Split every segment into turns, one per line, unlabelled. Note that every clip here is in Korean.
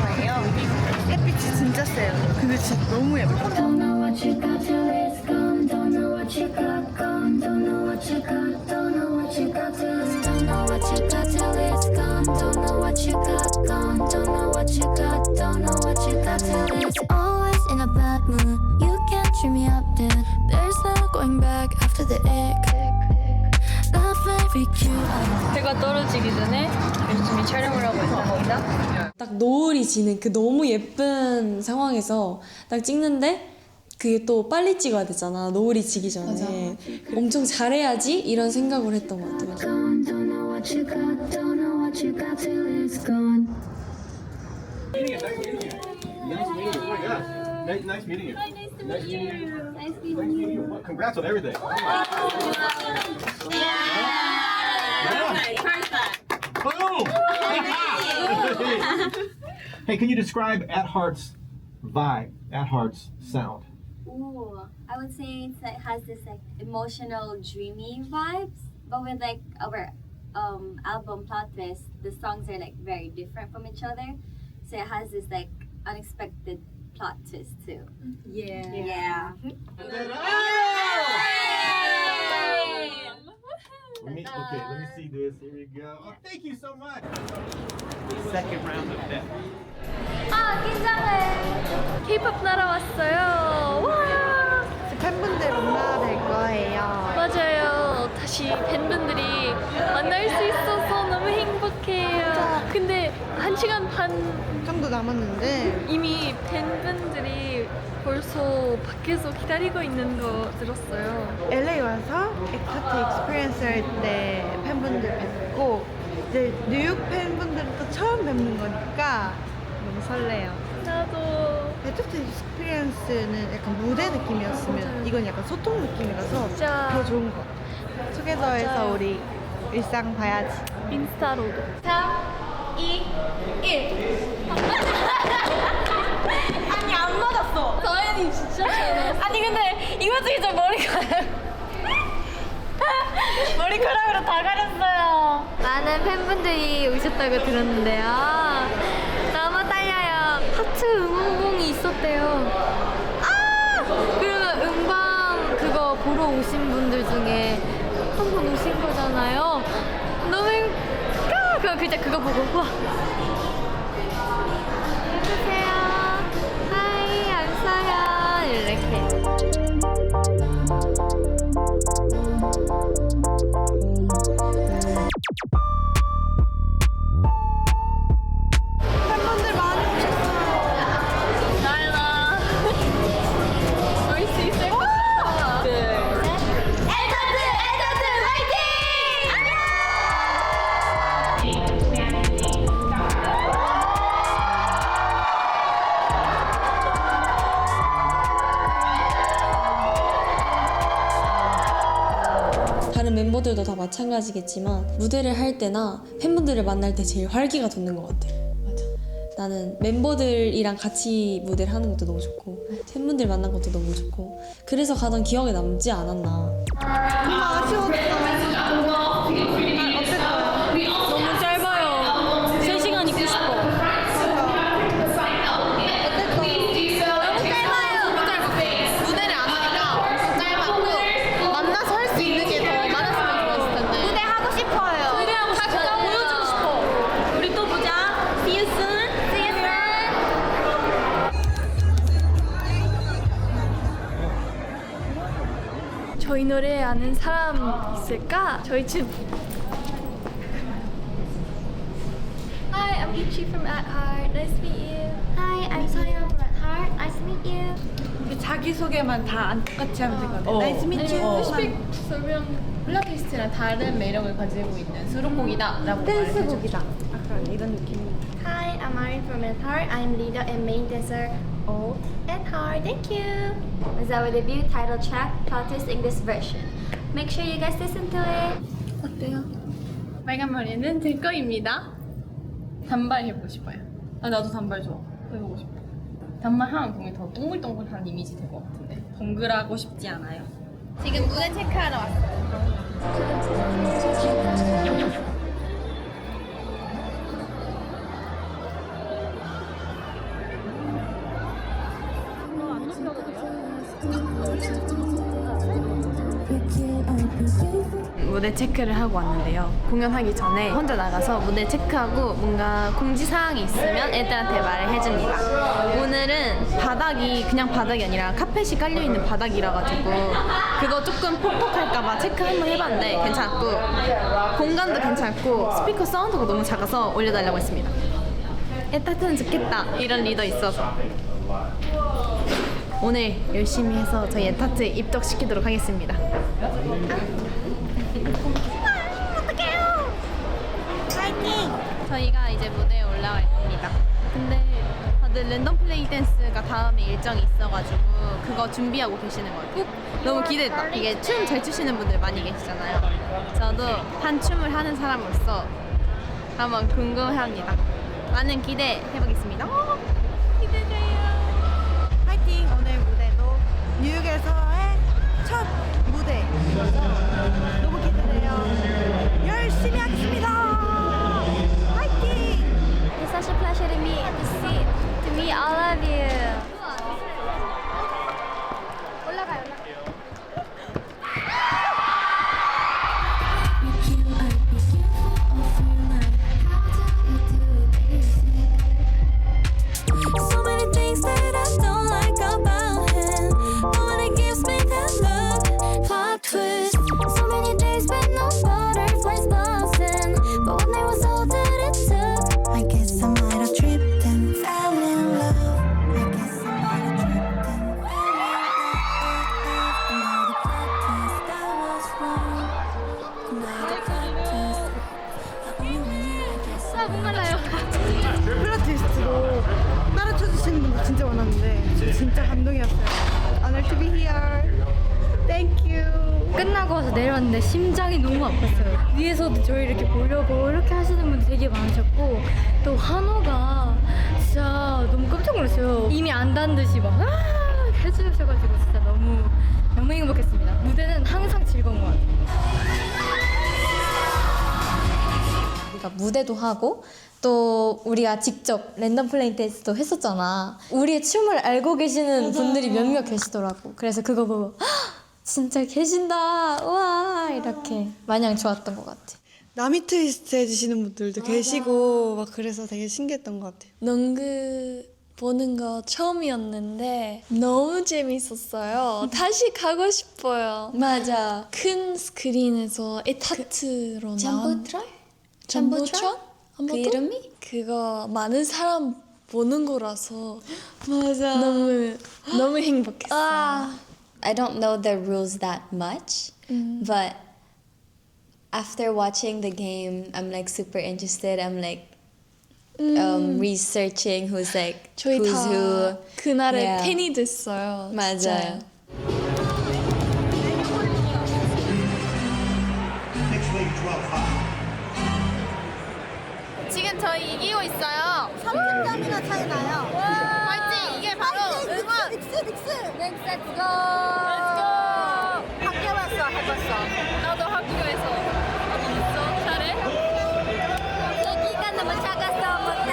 거예요. 햇빛이 진짜 세요. 근데 진짜 너무 예뻐요.
Don't know what you got till it's gone. Don't know what you got gone. Don't know what you got. Don't know what you got till it's gone. Don't know what you got till it's gone. Don't know what you got gone. Don't know what you got. Don't know what you got till it's always in a bad mood. You can't cheer me up, dude. There's no going back after the ick. Love very cute.
해가 떨어지기 전에 열심히 촬영을 하고 있습니다.
딱 노을이 지는 그 너무 예쁜 상황에서 딱 찍는데 그게 또 빨리 찍어야 되잖아. 노을이 지기 전에. 엄청 잘해야지 이런 생각을 했던 것 같아요.
Don't know what you got. Don't know what you got till it's gone.
Nice meeting you. Nice meeting you. Nice meeting you. Well, congrats on everything. Boom! Hey, can you describe At Heart's vibe, At Heart's sound?
Ooh, I would say it has this like emotional, dreamy vibes, but with like our album Plot Twist, the songs are like very different from each other, so it has this like unexpected plot twist too. Yeah.
Let me see this. Here we go. Oh, thank you so much. Second round of that.
아, 긴장해. K-pop 날아왔어요. 와.
팬분들 만나야 될 거예요.
맞아요. 다시 팬분들이 만날 수 있어서 너무 행복해요. 근데 1시간 반
정도 남았는데
이미 팬분들이 벌써 밖에서 기다리고 있는 거 들었어요.
LA 와서 엑스트 익스피리언스 할 때 팬분들 뵙고 이제 뉴욕 팬분들은 또 처음 뵙는 거니까 너무 설레요.
나도
엑스트 익스피리언스는 약간 무대 느낌이었으면 이건 약간 소통 느낌이라서
진짜.
더 좋은 것 같아요. 투게더에서
맞아요.
우리 일상 봐야지.
인스타로도. 3, 2, 1.
아니 안 맞았어.
서연이 진짜 잘 나왔어.
아니 근데 이거 중에 저 머리카락 머리카락으로 다 가렸어요.
많은 팬분들이 오셨다고 들었는데요. 너무 떨려요. 하트 응원봉이 있었대요. 아! 그러면 음방 그거 보러 오신 분들 중에 한 분 오신 거잖아요. 너무 그럼 진짜 그거 보고 와. 해주세요. 하이 안서연 이렇게.
팬분들 많이 오셨어요.
나연아. 올 수 있을 것 같아. 에터트 화이팅!
다른 멤버들도 다 마찬가지겠지만 무대를 할 때나 팬분들을 만날 때 제일 활기가 돋는 것 같아. 맞아. 나는 멤버들이랑 같이 무대를 하는 것도 너무 좋고 팬분들 만난 것도 너무 좋고 그래서 가장 기억에 남지 않았나.
너무 아쉬웠어.
너무 짧아요. 3시간 있고 싶어.
무대를 안 하니까 엄청 짧았고 만나서 할 수 있는 게 더 많았으면 좋았을 텐데. 무대 하고 싶어요. 무대 하고 싶어. 다 보여주고 싶어. 우리 또 보자. See you soon. See you soon. 저희 노래 아는 사람 있을까? 저희 집. Hi, I'm Ichi from At Heart. Nice to meet you.
Hi, I'm Sonia from At Heart. Nice to meet you.
자기소개만 다 안 똑같이 하면 되거든. 나이스 미츠.
스픽 설명. 필라테스트랑 다른 매력을 가지고 있는 수록곡이다라고
댄스곡이다. 약간 이런 느낌.
Hi, I'm Ari from At Heart. I'm leader and main dancer of At Heart. Thank you. It's our debut title track, Plot Twist English version. Make sure you guys listen to it.
어때요? 빨간 머리는 제 거입니다. 단발 해보고 싶어요. 아 나도 단발 좋아. 해보고 싶어. 단발 하면 보면 더 동글동글한 이미지 될 것 같은데 동글하고 싶지 않아요. 지금 무대 체크하러 왔어요. 무대 체크를 하고 왔는데요. 공연하기 전에 혼자 나가서 무대 체크하고 뭔가 공지사항이 있으면 애들한테 말을 해줍니다. 오늘은 바닥이 그냥 바닥이 아니라 카펫이 깔려있는 바닥이라 가지고 그거 조금 퍽퍽할까봐 체크 한번 해봤는데 괜찮았고 공간도 괜찮고 스피커 사운드가 너무 작아서 올려달라고 했습니다. 애따뜻은 좋겠다 이런 리더 있어서 오늘 열심히 해서 저희 애타트 입덕시키도록 하겠습니다. 저희가 이제 무대에 올라와 있습니다. 근데 다들 랜덤 플레이 댄스가 다음에 일정이 있어가지고 그거 준비하고 계시는 것 같아요. 너무 기대된다. 이게 춤 잘 추시는 분들 많이 계시잖아요. 저도 한 춤을 하는 사람으로서 한번 궁금해합니다. 많은 기대해보겠습니다. 기대돼요.
파이팅! 오늘 무대도 뉴욕에서의 첫 무대. 너무 기대돼요. 열심히 하겠습니다. 파이팅!
It's such a pleasure to meet all of you. 올라가요.
So many things that I don't like about him, but when he gives me that look, plot twist. So many days with no butterflies buzzing, but when there was all that it took, I guess I might have tripped and fell in love. I guess I might have tripped and fell in love. Now the plot twist, I was wrong. Now the plot twist, the only way I guess I
플롯 트위스트로 따라 쳐주시는 분들 진짜 많았는데 진짜 감동이었어요. Honored to be here. Thank you.
끝나고 와서 내려왔는데 심장이 너무 아팠어요. 위에서도 저희 이렇게 보려고 이렇게 하시는 분들 되게 많으셨고 또 환호가 진짜 너무 깜짝 놀랐어요. 이미 안다는 듯이 막 해주셔가지고 진짜 너무 행복했습니다. 무대는 항상 즐거운 것 같아요.
우리가 무대도 하고 또 우리가 직접 랜덤 플레이 댄스도 했었잖아. 우리의 춤을 알고 계시는 분들이 몇몇 계시더라고. 그래서 그거 보고 "헉, 진짜 계신다. 우와 이렇게 마냥 좋았던 것 같아.
남이 트위스트 해주시는 분들도 계시고 막 그래서 되게 신기했던 것 같아요.
농구 보는 거 처음이었는데 너무 재밌었어요. 다시 가고 싶어요.
맞아.
큰 스크린에서 에타트로 나온 잠보트론?
그 이름이?
그거 많은 사람 보는 거라서
맞아.
너무 행복했어요.
I don't know the rules that much, but after watching the game, I'm like super interested. I'm like researching who's like
저희
who's
다
who.
그날에
Yeah.
팬이 됐어요.
맞아요.
진짜.
지금 저희 이기고 있어요. 30점이나 차이 나요. 화이팅! 이게 바로 응원! Let's go! 학교에서 해봤어. 나도 학교에서. 어디 있어? 잘해?
얘기가 너무 작아서 못해.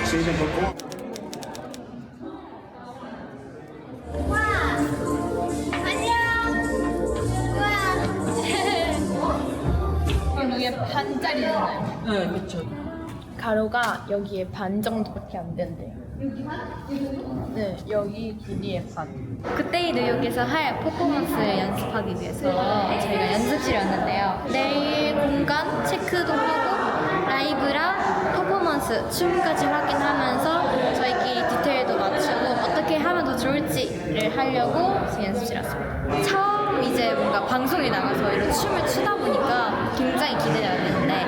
Season before.
여기에 반짜리잖아요. 네, 그렇죠. 가로가 여기에 반 정도밖에 안 된대요. 여기 반? 네, 여기 길이의 반.
그때 뉴욕에서 할 퍼포먼스를 연습하기 위해서 저희가 연습실에 왔는데요. 내일 공간 체크도 하고 라이브랑 퍼포먼스, 춤까지 확인하면서 저희끼리 디테일도 맞추고 어떻게 하면 더 좋을지를 하려고 지금 연습실에 왔습니다. 처음 이제 뭔가 방송에 나가서 이런 춤을 추다 보니까 굉장히 기대가 되는데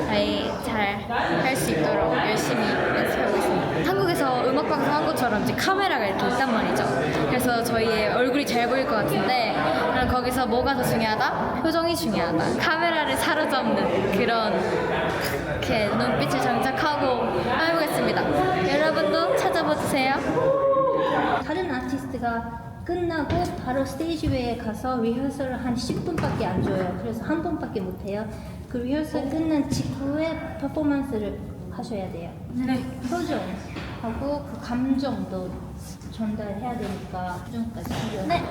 저희 잘 할 수 있도록 열심히 연습하고 있습니다. 한국에서 음악방송 한 것처럼 이제 카메라가 이렇게 있단 말이죠. 그래서 저희의 얼굴이 잘 보일 것 같은데 그럼 거기서 뭐가 더 중요하다? 표정이 중요하다. 카메라를 사로잡는 그런 이렇게 눈빛을 장착하고 해보겠습니다. 여러분도 찾아봐 주세요.
다른 아티스트가
끝나고 바로 스테이지 위에 가서 리허설을 한 10분밖에 안 줘요. 그래서 한 번밖에 못 해요. 그 리허설 끝난 직후에 퍼포먼스를 하셔야 돼요. 네. 표정하고 그 감정도 전달해야 되니까 표정까지 필요해요. 네.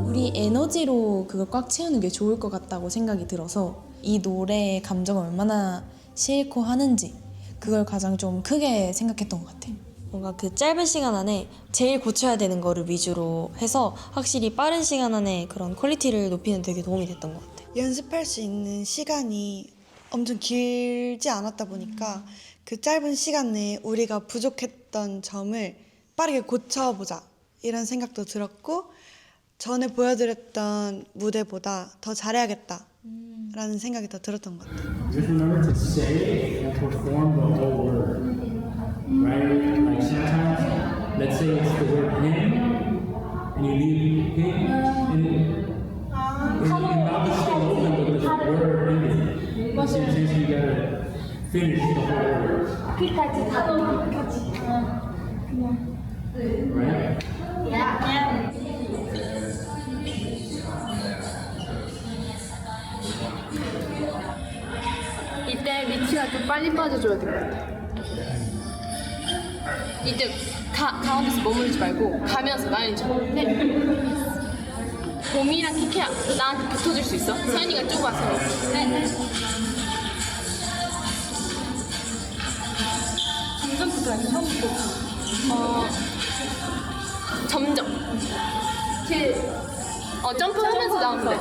우리 에너지로 그걸 꽉 채우는 게 좋을 것 같다고 생각이 들어서 이 노래의 감정을 얼마나 싣고 하는지 그걸 가장 좀 크게 생각했던 것 같아. 뭔가 그 짧은 시간 안에 제일 고쳐야 되는 거를 위주로 해서 확실히 빠른 시간 안에 그런 퀄리티를 높이는 되게 도움이 됐던 것 같아.
연습할 수 있는 시간이 엄청 길지 않았다 보니까 그 짧은 시간 내에 우리가 부족했던 점을 빠르게 고쳐보자 이런 생각도 들었고 전에 보여드렸던 무대보다 더 잘해야겠다 라는 생각이 더 들었던 것 같아요.
Just remember to say and perform the whole word, right? Like sometimes, let's say it's the word him, and you leave him, and mouth is still open, but the word ended. You see what I'm saying? So you gotta finish the whole word. Right?
이때 미치가 좀 빨리 빠져줘야 될 것 같아. 이때 가운데서 머무르지 말고 가면서 나연이처럼. 네. 봄이랑 키키야 나한테 붙어줄 수 있어? 서연이가 쭉 와서. 네. 점점부터 아니면 처음부터? 점점. 점프하면서 나오면 돼.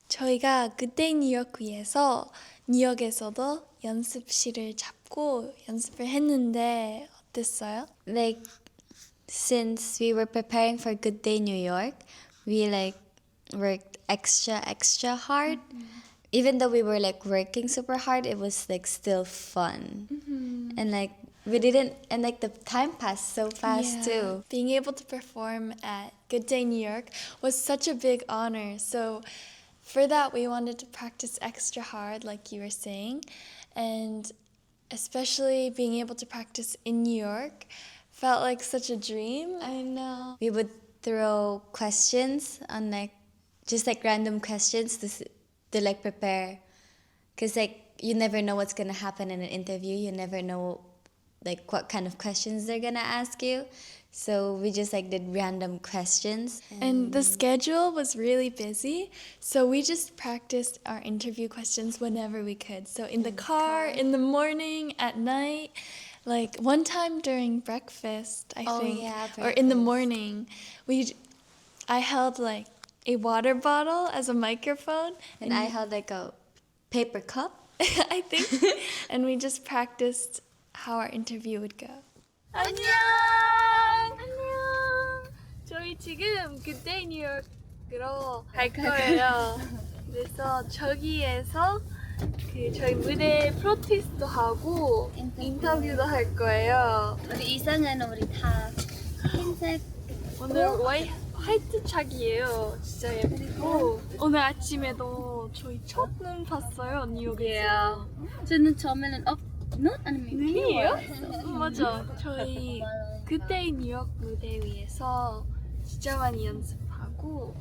저희가 그때의 뉴욕위에서 뉴욕에서도 연습실을 잡고 연습을 했는데 어땠어요?
Like, since we were preparing for Good Day New York, we like worked extra hard. Even though we were like working super hard, it was like still fun. And like we didn't, and like the time passed so fast too.
Being able to perform at Good Day New York was such a big honor. So for that, we wanted to practice extra hard, like you were saying. And especially being able to practice in New York felt like such a dream.
I know. We would throw questions on like, just like random questions to like prepare. Cause like you never know what's gonna happen in an interview. You never know like what kind of questions they're gonna ask you. So we just like did random questions.
And the schedule was really busy, so we just practiced our interview questions whenever we could. So in the car, in the morning, at night, like one time during breakfast, I think, or in the morning, I held like a water bottle as a microphone,
and I held like a paper cup,
I think, and we just practiced how our interview would go. 안녕. 저희 지금 그때 뉴욕으로 갈 거예요. 그래서 저기에서 그 저희 무대 프로테스트도 하고 인터뷰도 할 거예요.
우리 이상은 우리 다 흰색.
오늘 화이트 착이에요. 진짜 예쁘고 오늘 아침에도 저희 첫눈 봤어요 뉴욕에서.
저는 처음에는 눈? 아니면
눈이에요? 맞아. 저희 그때 뉴욕 무대 위에서 진짜 많이 연습하고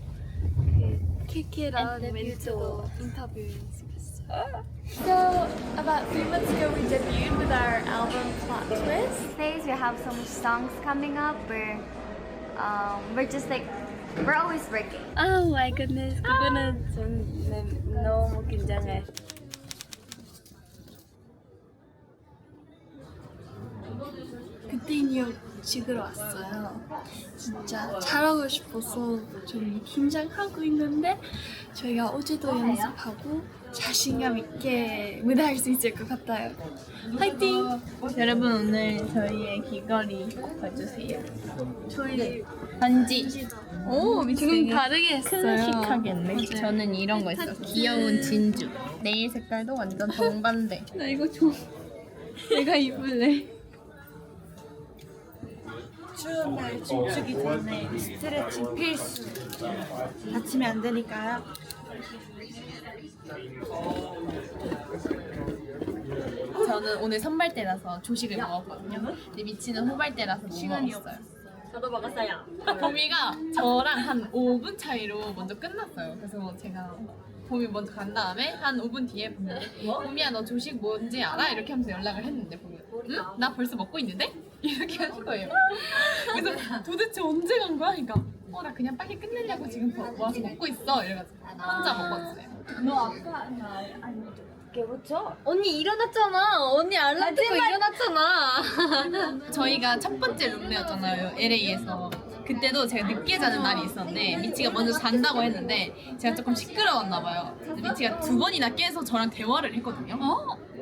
그 케케랑 멘트도 인터뷰 연습했어요. So about 3 months ago we debuted with our album Plot Twist.
days we have so much songs coming up. We're just like we're always working.
Oh my goodness. 그거는 좀 너무 긴장해.
그때 뉴욕 찍으러 왔어요. 진짜 잘하고 싶어서 좀 긴장하고 있는데 저희가 어제도 연습하고 자신감 있게 무대할 수 있을 것 같아요. 화이팅!
여러분 오늘 저희의 귀걸이 꼭 봐주세요.
저희
반지. 오,
지금 다르게 했어요.
클래식하겠네.
맞아요.
저는 이런 거 있어. 귀여운 진주. 네일 색깔도 완전 정반대.
나 이거 좀 내가 입을래.
추운 날 춤추기 전에 스트레칭 필수. 다치면 안 되니까요.
저는 오늘 선발대라서 조식을 먹었거든요. 근데 미치는 후발대라서 못 먹었어요.
저도 먹었어요.
봄이가 저랑 한 5분 차이로 먼저 끝났어요. 그래서 제가 봄이 먼저 간 다음에 한 5분 뒤에 봄이야 너 조식 뭔지 알아? 이렇게 하면서 연락을 했는데 봄이가 응? 나 벌써 먹고 있는데? 이렇게 하는 거예요. 그래서 도대체 언제 간 거야? 그러니까 나 그냥 빨리 끝내려고 지금 와서 먹고 있어 이래가지고 혼자 먹었어요.
언니 일어났잖아. 언니 알람 듣고 일어났잖아.
저희가 첫 번째 룸메였잖아요, LA에서. 그때도 제가 늦게 자는 날이 있었는데 미치가 먼저 잔다고 했는데 제가 조금 시끄러웠나 봐요. 근데 미치가 2번이나 깨서 저랑 대화를 했거든요.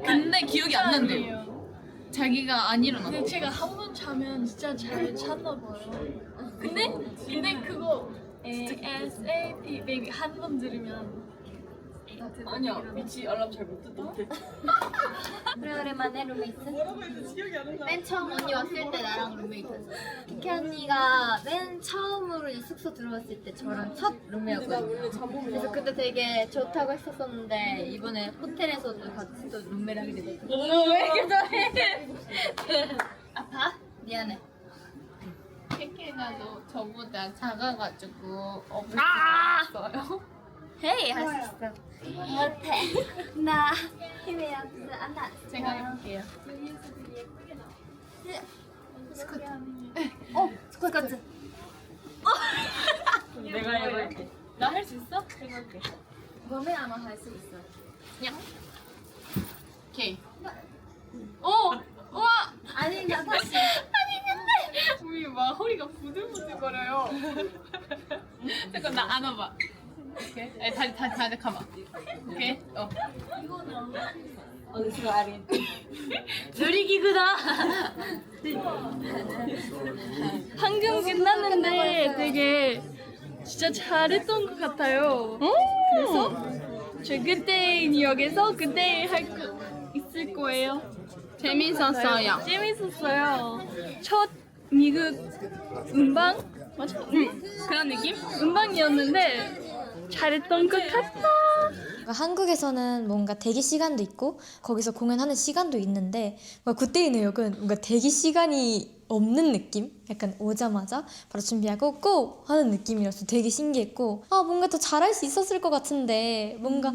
근데 기억이 안 난대요. 자기가 안 일어났어.
근데 제가 한 번 자면 진짜 잘 잤나 봐요. 근데 그거 ASAP baby 한 번 들으면
아니야, 미치 알람 잘 못 듣던데.
오랜만에 룸메이트.
맨 처음 언니 왔을 때 나랑 룸메이트였어. 키키 언니가 맨 처음으로 이제 숙소 들어왔을 때 저랑 첫 룸메였거든요. 그래서 그때 되게 좋다고 했었었는데 이번에 호텔에서도 같이 또 룸메를 하게 됐거든요. 왜 이렇게 잘해? 아파? 미안해.
키키가 저보다 작아가지고 업을 수가 없어요.
헤이 할 수 있어.
못해. 나 힘이 없어. 안 나.
제가 해볼게요.
스쿼트.
내가 해볼게. 나 할 수 있어? 해볼게.
몸에 아마 할 수 있어.
야. 오케이.
우와! 아니 나 다시.
우리 막 허리가 부들부들거려요. 잠깐 나 안아봐. 오케이. 다시 가봐. 오케이.
놀이기구다.
방금 끝났는데 되게 진짜 잘했던 것 같아요. 그래서 저 그때 뉴욕에서 그때 할 거 있을 거예요.
재밌었어요.
재밌었어요. 첫 미국 음방 맞아?
그런 느낌?
음방이었는데 잘했던 것 같아.
한국에서는 뭔가 대기 시간도 있고 거기서 공연하는 시간도 있는데 뭔가 굿데이 뉴욕은 뭔가 대기 시간이 없는 느낌? 약간 오자마자 바로 준비하고 고! 하는 느낌이라서 되게 신기했고 뭔가 더 잘할 수 있었을 것 같은데 뭔가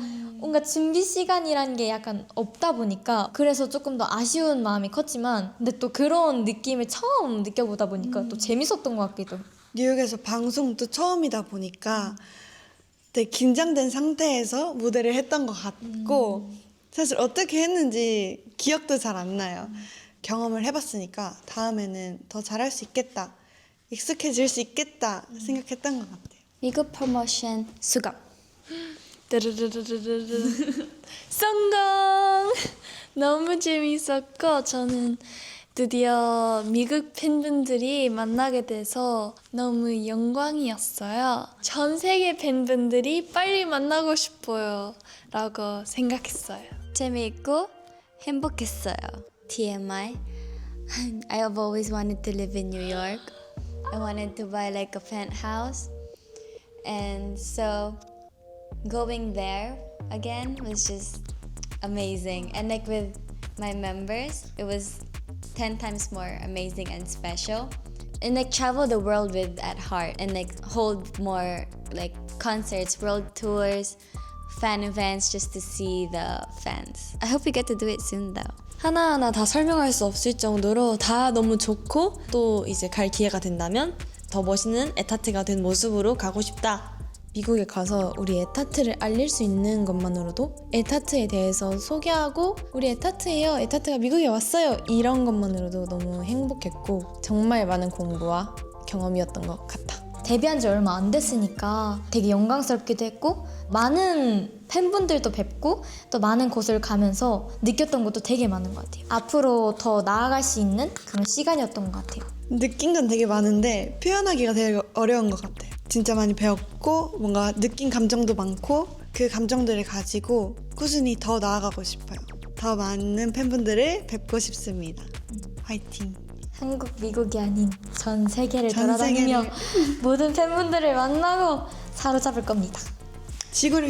준비 시간이란 게 약간 없다 보니까 그래서 조금 더 아쉬운 마음이 컸지만 근데 또 그런 느낌을 처음 느껴보다 보니까 또 재밌었던 것 같기도.
뉴욕에서 방송도 처음이다 보니까 되게 긴장된 상태에서 무대를 했던 것 같고 사실 어떻게 했는지 기억도 잘 안 나요. 경험을 해봤으니까 다음에는 더 잘할 수 있겠다, 익숙해질 수 있겠다 생각했던 것 같아요.
미국 프로모션 수강.
성공! 너무 재밌었고 저는 드디어 미국 팬분들이 만나게 돼서 너무 영광이었어요. 전 세계 팬분들이 빨리 만나고 싶어요 라고 생각했어요.
재미있고 행복했어요. TMI. I have always wanted to live in New York. I wanted to buy like a penthouse. And so going there again was just amazing. And like with my members, it was 10 times more amazing and special. And like travel the world with at heart and like hold more like concerts, world tours, fan events just to see the fans. I hope we get to do it soon though.
하나하나 다 설명할 수 없을 정도로 다 너무 좋고 또 이제 갈 기회가 된다면 더 멋있는 에타트가 된 모습으로 가고 싶다. 미국에 가서 우리 에타트를 알릴 수 있는 것만으로도 에타트에 대해서 소개하고 우리 에타트예요, 에타트가 미국에 왔어요 이런 것만으로도 너무 행복했고 정말 많은 공부와 경험이었던 것 같아. 데뷔한 지 얼마 안 됐으니까 되게 영광스럽기도 했고 많은 팬분들도 뵙고 또 많은 곳을 가면서 느꼈던 것도 되게 많은 것 같아요. 앞으로 더 나아갈 수 있는 그런 시간이었던 것 같아요.
느낀 건 되게 많은데 표현하기가 되게 어려운 것 같아요. 진짜 많이 배웠고 뭔가 느낀 감정도 많고 그 감정들을 가지고 꾸준히 더 나아가고 싶어요. 더 많은 팬분들을 뵙고 싶습니다. 화이팅!
한국, 미국이 아닌 전 세계를
전
돌아다니며
세계를.
모든 팬분들을 만나고 사로잡을 겁니다.
지구를